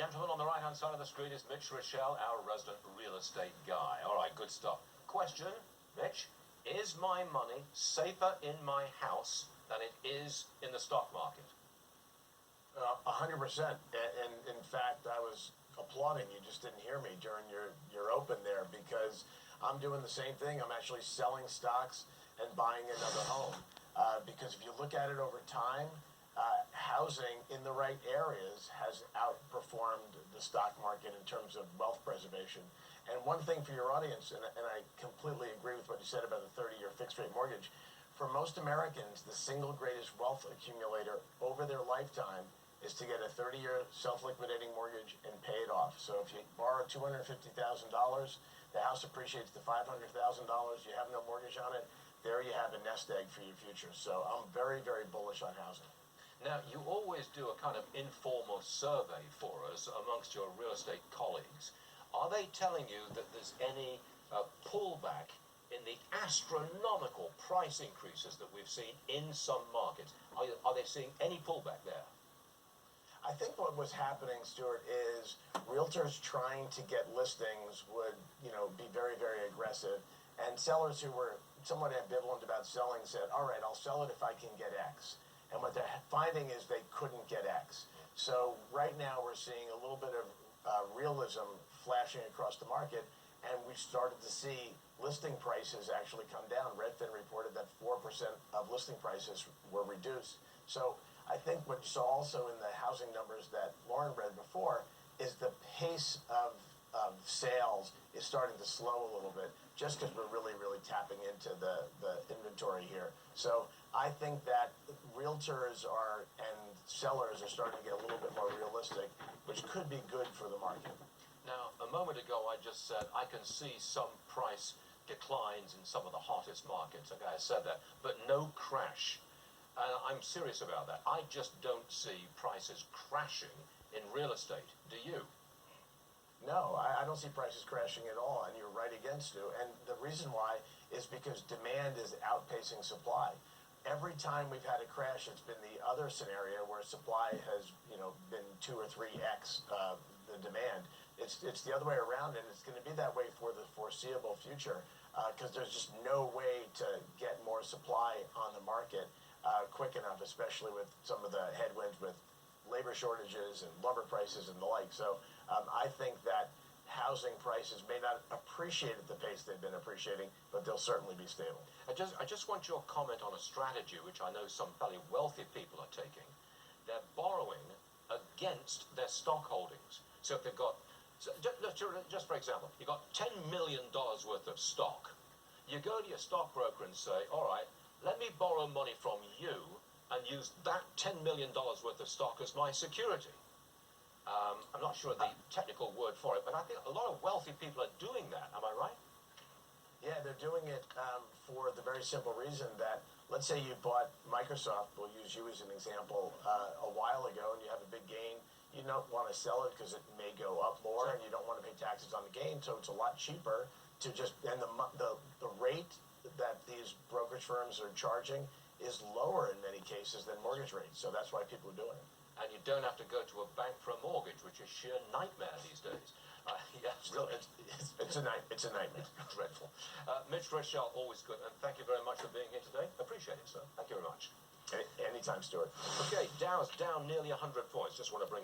Gentleman on the right-hand side of the screen is Mitch Rochelle, our resident real estate guy. All right, good stuff. Question, Mitch, is my money safer in my house than it is in the stock market? 100%. And in fact, I was applauding. You just didn't hear me during your open there, because I'm doing the same thing. I'm actually selling stocks and buying another home. Because if you look at it over time, housing in the right areas has outperformed the stock market in terms of wealth preservation. And one thing for your audience, and I completely agree with what you said about the 30-year fixed rate mortgage, for most Americans, the single greatest wealth accumulator over their lifetime is to get a 30-year self-liquidating mortgage and pay it off. So if you borrow $250,000, the house appreciates to $500,000, you have no mortgage on it, there you have a nest egg for your future. So I'm very, very bullish on housing. Now, you always do a kind of informal survey for us amongst your real estate colleagues. Are they telling you that there's any pullback in the astronomical price increases that we've seen in some markets? Are they seeing any pullback there? I think what was happening, Stuart, is realtors trying to get listings would, be very, very aggressive. And sellers who were somewhat ambivalent about selling said, all right, I'll sell it if I can get X. And what they're finding is they couldn't get X. So right now we're seeing a little bit of realism flashing across the market, and we've started to see listing prices actually come down. Redfin reported that 4% of listing prices were reduced. So I think what you saw also in the housing numbers that Lauren read before is the pace of sales is starting to slow a little bit, just because we're really, really tapping into the inventory here. So I think that realtors and sellers are starting to get a little bit more realistic, which could be good for the market. Now, a moment ago I just said I can see some price declines in some of the hottest markets. Okay, I said that, but no crash. I'm serious about that. I just don't see prices crashing in real estate. Do you? No, I don't see prices crashing at all, and you're right again, Stu. And the reason why is because demand is outpacing supply. Every time we've had a crash, it's been the other scenario where supply has, been 2 or 3x the demand. It's the other way around, and it's going to be that way for the foreseeable future, because there's just no way to get more supply on the market quick enough, especially with some of the headwinds with labor shortages and lumber prices and the like. So I think that housing prices may not appreciate at the pace they've been appreciating, but they'll certainly be stable. I just want your comment on a strategy which I know some fairly wealthy people are taking. They're borrowing against their stock holdings. So if they've got, just for example, you've got $10 million worth of stock. You go to your stockbroker and say, all right, let me borrow money from you and use that $10 million worth of stock as my security. I'm not sure the technical word for it, but I think a lot of wealthy people are doing that. Am I right? Yeah, they're doing it for the very simple reason that, let's say you bought Microsoft, we'll use you as an example, a while ago, and you have a big gain. You don't want to sell it because it may go up more, and you don't want to pay taxes on the gain, so it's a lot cheaper to just, and the rate that these brokerage firms are charging is lower in many cases than mortgage rates, so that's why people are doing it. And you don't have to go to a bank for a mortgage, which is sheer nightmare these days. Yes, really, it's a nightmare. Dreadful. Mitch Rochelle, always good, and thank you very much for being here today. Appreciate it, sir. Thank you very much. Anytime, Stuart. Okay, Dow's down nearly 100 points. Just want to bring